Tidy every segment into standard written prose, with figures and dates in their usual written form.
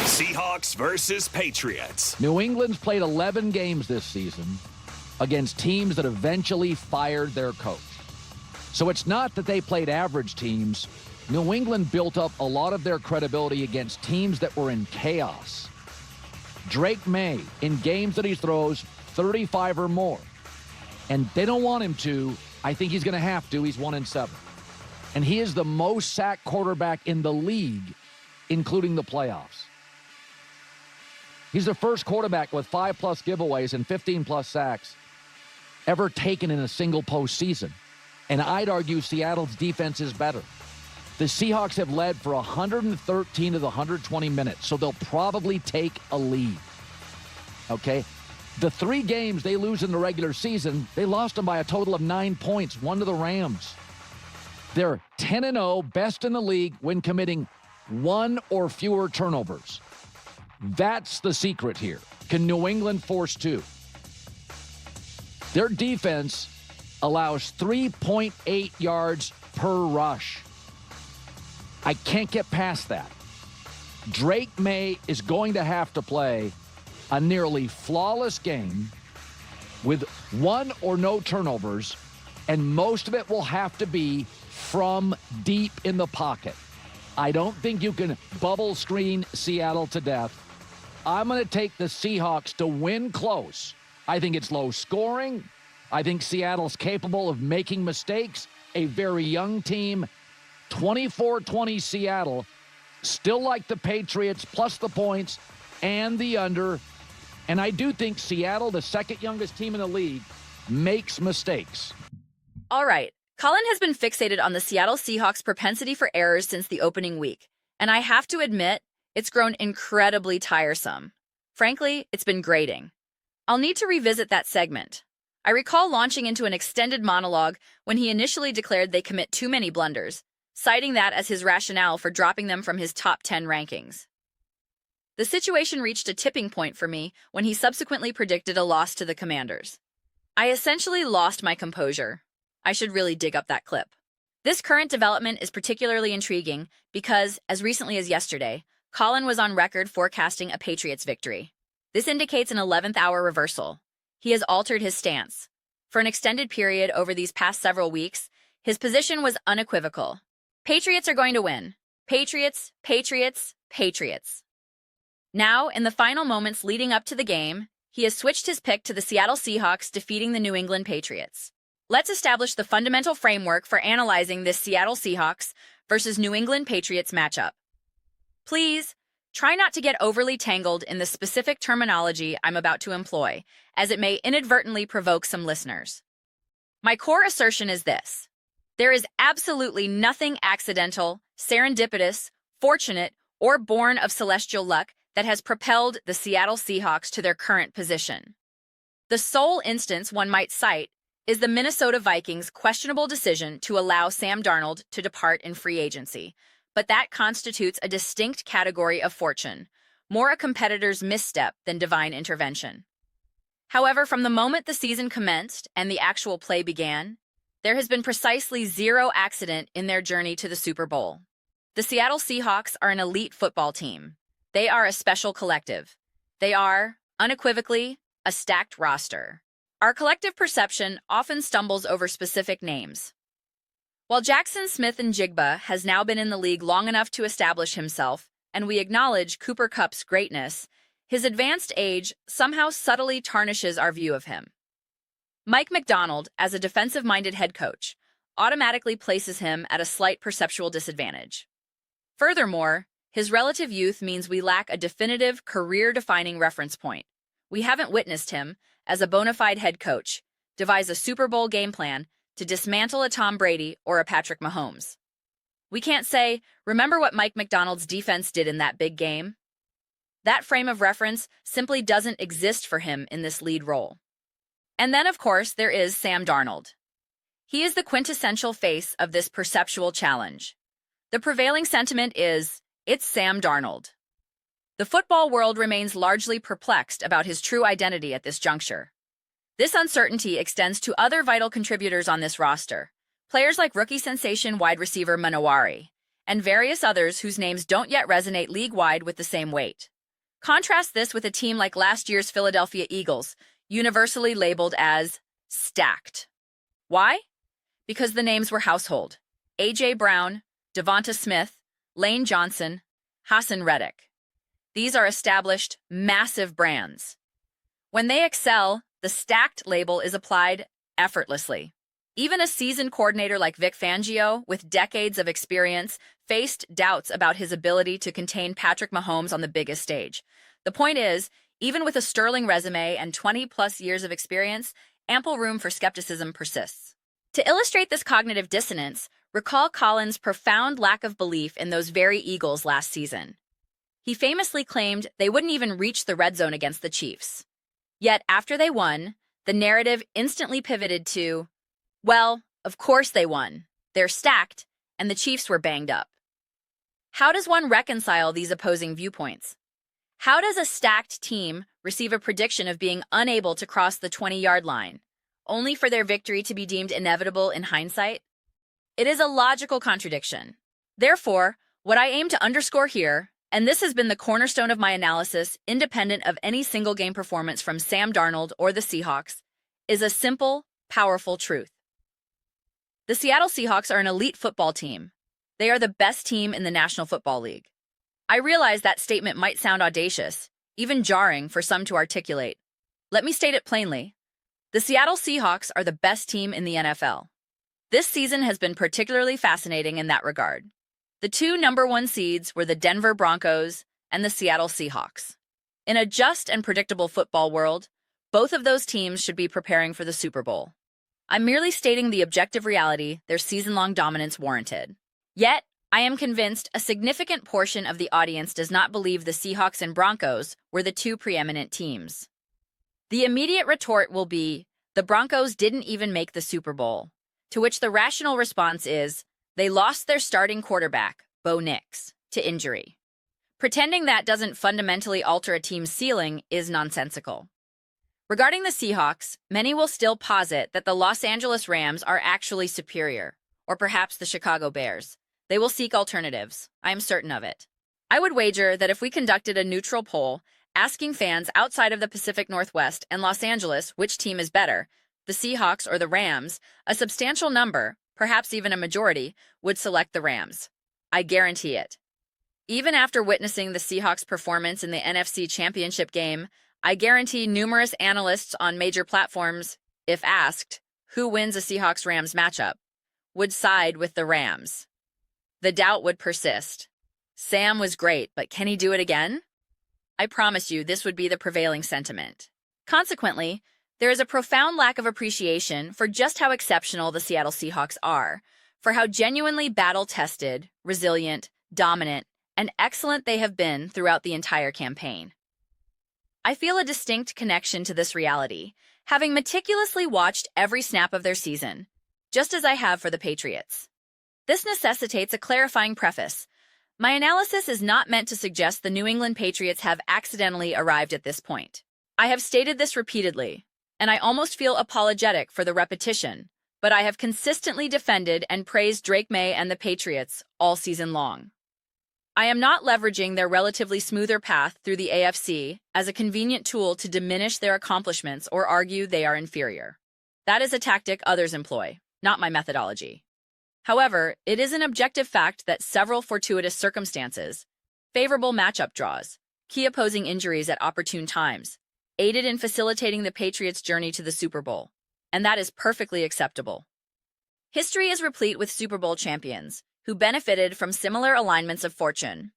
Seahawks versus Patriots. New England's played 11 games this season against teams that eventually fired their coach. So it's not that they played average teams. New England built up a lot of their credibility against teams that were in chaos. Drake May, in games that he throws 35 or more, and they don't want him to. I think he's going to have to. He's 1-7. And he is the most sacked quarterback in the league, including the playoffs. He's the first quarterback with 5+ giveaways and 15+ sacks ever taken in a single postseason. And I'd argue Seattle's defense is better. The Seahawks have led for 113 of the 120 minutes, so they'll probably take a lead. Okay? The 3 games they lose in the regular season, they lost them by a total of 9 points, 1 to the Rams. They're 10-0, best in the league when committing 1 or fewer turnovers. That's the secret here. Can New England force 2? Their defense allows 3.8 yards per rush. I can't get past that. Drake May is going to have to play a nearly flawless game with 1 or no turnovers, and most of it will have to be from deep in the pocket. I don't think you can bubble screen Seattle to death. I'm going to take the Seahawks to win close. I think it's low scoring. I think Seattle's capable of making mistakes. A very young team. 24-20 Seattle. Still like the Patriots, plus the points and the under. And I do think Seattle, the second youngest team in the league, makes mistakes. All right. Colin has been fixated on the Seattle Seahawks' propensity for errors since the opening week. And I have to admit, it's grown incredibly tiresome. Frankly, it's been grating. I'll need to revisit that segment. I recall launching into an extended monologue when he initially declared they commit too many blunders, citing that as his rationale for dropping them from his top 10 rankings. The situation reached a tipping point for me when he subsequently predicted a loss to the Commanders. I essentially lost my composure. I should really dig up that clip. This current development is particularly intriguing because, as recently as yesterday, Colin was on record forecasting a Patriots victory. This indicates an 11th hour reversal. He has altered his stance. For an extended period over these past several weeks, his position was unequivocal. Patriots are going to win. Patriots, Patriots, Patriots. Now, in the final moments leading up to the game, he has switched his pick to the Seattle Seahawks defeating the New England Patriots. Let's establish the fundamental framework for analyzing this Seattle Seahawks versus New England Patriots matchup. Please, try not to get overly tangled in the specific terminology I'm about to employ, as it may inadvertently provoke some listeners. My core assertion is this. There is absolutely nothing accidental, serendipitous, fortunate, or born of celestial luck that has propelled the Seattle Seahawks to their current position. The sole instance one might cite is the Minnesota Vikings' questionable decision to allow Sam Darnold to depart in free agency, but that constitutes a distinct category of fortune, more a competitor's misstep than divine intervention. However, from the moment the season commenced and the actual play began, there has been precisely zero accident in their journey to the Super Bowl. The Seattle Seahawks are an elite football team. They are a special collective. They are, unequivocally, a stacked roster. Our collective perception often stumbles over specific names. While Jackson Smith-Njigba has now been in the league long enough to establish himself, and we acknowledge Cooper Kupp's greatness, his advanced age somehow subtly tarnishes our view of him. Mike Macdonald, as a defensive-minded head coach, automatically places him at a slight perceptual disadvantage. Furthermore, his relative youth means we lack a definitive, career-defining reference point. We haven't witnessed him, as a bona fide head coach, devise a Super Bowl game plan to dismantle a Tom Brady or a Patrick Mahomes. We can't say, remember what Mike Macdonald's defense did in that big game? That frame of reference simply doesn't exist for him in this lead role. And then, of course, there is Sam Darnold. He is the quintessential face of this perceptual challenge. The prevailing sentiment is, it's Sam Darnold. The football world remains largely perplexed about his true identity at this juncture. This uncertainty extends to other vital contributors on this roster, players like rookie sensation wide receiver Manowari, and various others whose names don't yet resonate league-wide with the same weight. Contrast this with a team like last year's Philadelphia Eagles, universally labeled as stacked. Why? Because the names were household. A.J. Brown, Devonta Smith, Lane Johnson, Hassan Reddick. These are established, massive brands. When they excel, the stacked label is applied effortlessly. Even a seasoned coordinator like Vic Fangio, with decades of experience, faced doubts about his ability to contain Patrick Mahomes on the biggest stage. The point is, even with a sterling resume and 20-plus years of experience, ample room for skepticism persists. To illustrate this cognitive dissonance, recall Colin's profound lack of belief in those very Eagles last season. He famously claimed they wouldn't even reach the red zone against the Chiefs. Yet after they won, the narrative instantly pivoted to, well, of course they won. They're stacked, and the Chiefs were banged up. How does one reconcile these opposing viewpoints? How does a stacked team receive a prediction of being unable to cross the 20-yard line, only for their victory to be deemed inevitable in hindsight? It is a logical contradiction. Therefore, what I aim to underscore here, and this has been the cornerstone of my analysis, independent of any single game performance from Sam Darnold or the Seahawks, is a simple, powerful truth. The Seattle Seahawks are an elite football team. They are the best team in the National Football League. I realize that statement might sound audacious, even jarring for some to articulate. Let me state it plainly. The Seattle Seahawks are the best team in the NFL. This season has been particularly fascinating in that regard. The two #1 seeds were the Denver Broncos and the Seattle Seahawks. In a just and predictable football world, both of those teams should be preparing for the Super Bowl. I'm merely stating the objective reality their season-long dominance warranted. Yet, I am convinced a significant portion of the audience does not believe the Seahawks and Broncos were the two preeminent teams. The immediate retort will be, the Broncos didn't even make the Super Bowl, to which the rational response is, they lost their starting quarterback, Bo Nix, to injury. Pretending that doesn't fundamentally alter a team's ceiling is nonsensical. Regarding the Seahawks, many will still posit that the Los Angeles Rams are actually superior, or perhaps the Chicago Bears. They will seek alternatives. I am certain of it. I would wager that if we conducted a neutral poll, asking fans outside of the Pacific Northwest and Los Angeles which team is better, the Seahawks or the Rams, a substantial number, perhaps even a majority, would select the Rams. I guarantee it. Even after witnessing the Seahawks' performance in the NFC Championship game, I guarantee numerous analysts on major platforms, if asked, who wins a Seahawks-Rams matchup, would side with the Rams. The doubt would persist. Sam was great, but can he do it again? I promise you this would be the prevailing sentiment. Consequently, there is a profound lack of appreciation for just how exceptional the Seattle Seahawks are, for how genuinely battle-tested, resilient, dominant, and excellent they have been throughout the entire campaign. I feel a distinct connection to this reality, having meticulously watched every snap of their season, just as I have for the Patriots. This necessitates a clarifying preface. My analysis is not meant to suggest the New England Patriots have accidentally arrived at this point. I have stated this repeatedly, and I almost feel apologetic for the repetition, but I have consistently defended and praised Drake May and the Patriots all season long. I am not leveraging their relatively smoother path through the AFC as a convenient tool to diminish their accomplishments or argue they are inferior. That is a tactic others employ, not my methodology. However, it is an objective fact that several fortuitous circumstances, favorable matchup draws, key opposing injuries at opportune times, aided in facilitating the Patriots' journey to the Super Bowl, and that is perfectly acceptable. History is replete with Super Bowl champions who benefited from similar alignments of fortune.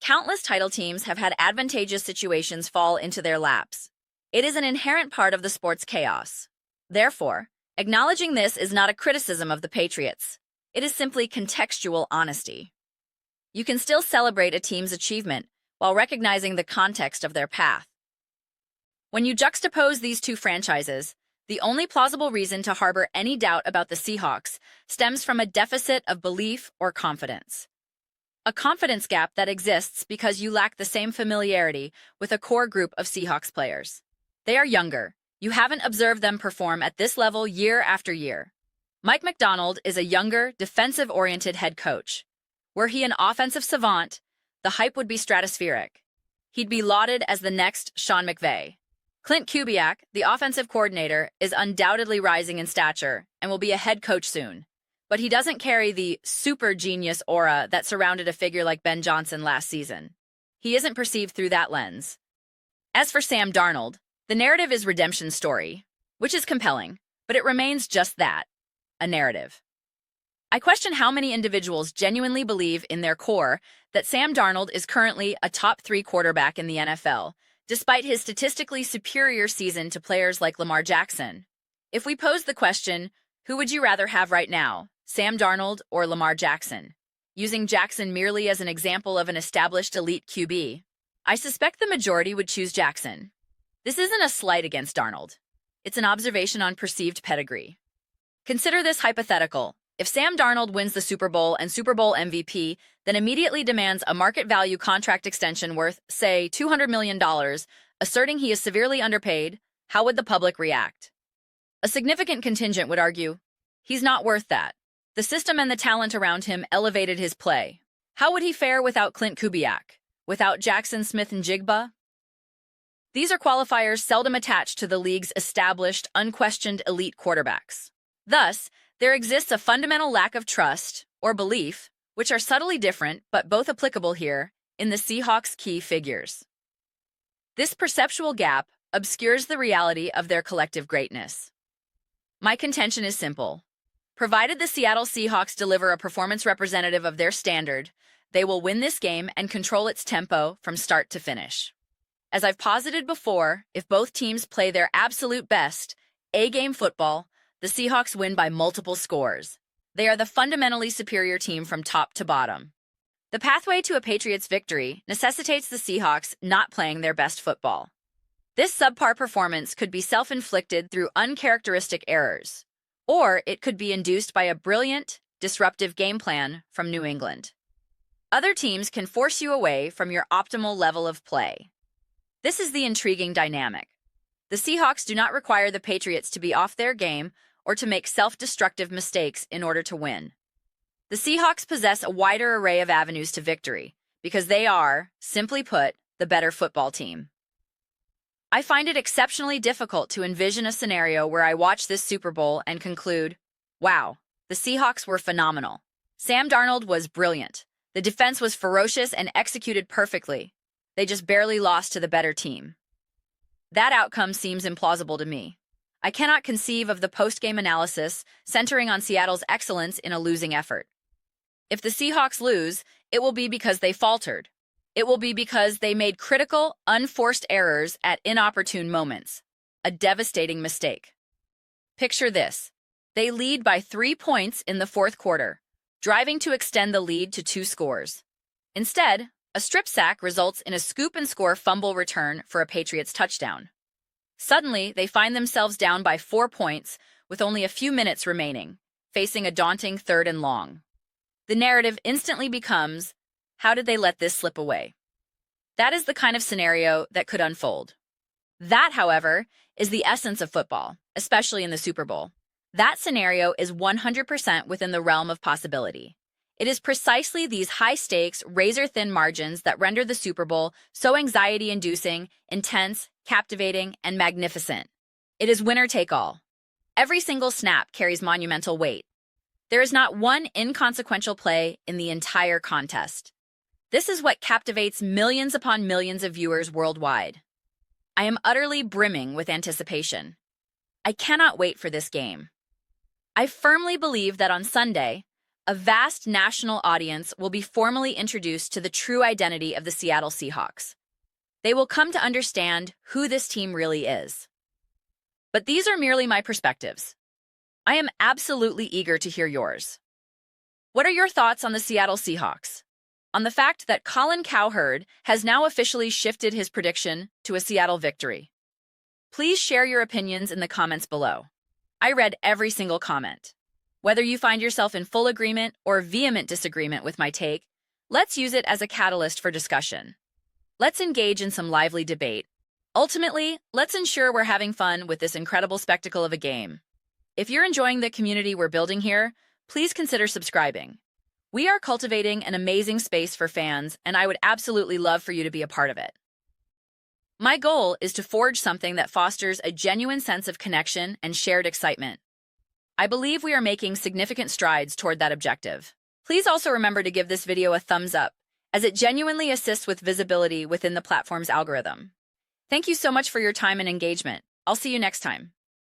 Countless title teams have had advantageous situations fall into their laps. It is an inherent part of the sport's chaos. Therefore, acknowledging this is not a criticism of the Patriots. It is simply contextual honesty. You can still celebrate a team's achievement while recognizing the context of their path. When you juxtapose these two franchises, the only plausible reason to harbor any doubt about the Seahawks stems from a deficit of belief or confidence. A confidence gap that exists because you lack the same familiarity with a core group of Seahawks players. They are younger. You haven't observed them perform at this level year after year. Mike Macdonald is a younger, defensive-oriented head coach. Were he an offensive savant, the hype would be stratospheric. he'd be lauded as the next Sean McVay. Clint Kubiak, the offensive coordinator, is undoubtedly rising in stature and will be a head coach soon. But he doesn't carry the super genius aura that surrounded a figure like Ben Johnson last season. He isn't perceived through that lens. As for Sam Darnold, the narrative is redemption story, which is compelling, but it remains just that, a narrative. I question how many individuals genuinely believe in their core that Sam Darnold is currently a top 3 quarterback in the NFL, despite his statistically superior season to players like Lamar Jackson. If we pose the question, who would you rather have right now, Sam Darnold or Lamar Jackson? Using Jackson merely as an example of an established elite QB, I suspect the majority would choose Jackson. This isn't a slight against Darnold. It's an observation on perceived pedigree. Consider this hypothetical. If Sam Darnold wins the Super Bowl and Super Bowl MVP, then immediately demands a market value contract extension worth, say, $200 million, asserting he is severely underpaid, how would the public react? A significant contingent would argue, he's not worth that. The system and the talent around him elevated his play. How would he fare without Clint Kubiak? Without Jackson Smith-Njigba? These are qualifiers seldom attached to the league's established, unquestioned elite quarterbacks. Thus, there exists a fundamental lack of trust, or belief, which are subtly different but both applicable here, in the Seahawks' key figures. This perceptual gap obscures the reality of their collective greatness. My contention is simple. Provided the Seattle Seahawks deliver a performance representative of their standard, they will win this game and control its tempo from start to finish. As I've posited before, if both teams play their absolute best, A-game football, the Seahawks win by multiple scores. They are the fundamentally superior team from top to bottom. The pathway to a Patriots victory necessitates the Seahawks not playing their best football. This subpar performance could be self-inflicted through uncharacteristic errors, or it could be induced by a brilliant, disruptive game plan from New England. Other teams can force you away from your optimal level of play. This is the intriguing dynamic. The Seahawks do not require the Patriots to be off their game or to make self-destructive mistakes in order to win. The Seahawks possess a wider array of avenues to victory because they are, simply put, the better football team. I find it exceptionally difficult to envision a scenario where I watch this Super Bowl and conclude, wow, the Seahawks were phenomenal. Sam Darnold was brilliant. The defense was ferocious and executed perfectly. They just barely lost to the better team. That outcome seems implausible to me. I cannot conceive of the post-game analysis centering on Seattle's excellence in a losing effort. If the Seahawks lose, it will be because they faltered. It will be because they made critical, unforced errors at inopportune moments. A devastating mistake. Picture this. They lead by 3 points in the fourth quarter, driving to extend the lead to 2 scores. Instead, a strip sack results in a scoop-and-score fumble return for a Patriots touchdown. Suddenly, they find themselves down by 4 points with only a few minutes remaining, facing a daunting 3rd and long. The narrative instantly becomes, how did they let this slip away? That is the kind of scenario that could unfold. That, however, is the essence of football, especially in the Super Bowl. That scenario is 100% within the realm of possibility. It is precisely these high-stakes, razor-thin margins that render the Super Bowl so anxiety-inducing, intense, captivating, and magnificent. It is winner take all. Every single snap carries monumental weight. There is not one inconsequential play in the entire contest. This is what captivates millions upon millions of viewers worldwide. I am utterly brimming with anticipation. I cannot wait for this game. I firmly believe that on Sunday, a vast national audience will be formally introduced to the true identity of the Seattle Seahawks. They will come to understand who this team really is. But these are merely my perspectives. I am absolutely eager to hear yours. What are your thoughts on the Seattle Seahawks? On the fact that Colin Cowherd has now officially shifted his prediction to a Seattle victory? Please share your opinions in the comments below. I read every single comment. Whether you find yourself in full agreement or vehement disagreement with my take, let's use it as a catalyst for discussion. Let's engage in some lively debate. Ultimately, let's ensure we're having fun with this incredible spectacle of a game. If you're enjoying the community we're building here, please consider subscribing. We are cultivating an amazing space for fans, and I would absolutely love for you to be a part of it. My goal is to forge something that fosters a genuine sense of connection and shared excitement. I believe we are making significant strides toward that objective. Please also remember to give this video a thumbs up, as it genuinely assists with visibility within the platform's algorithm. Thank you so much for your time and engagement. I'll see you next time.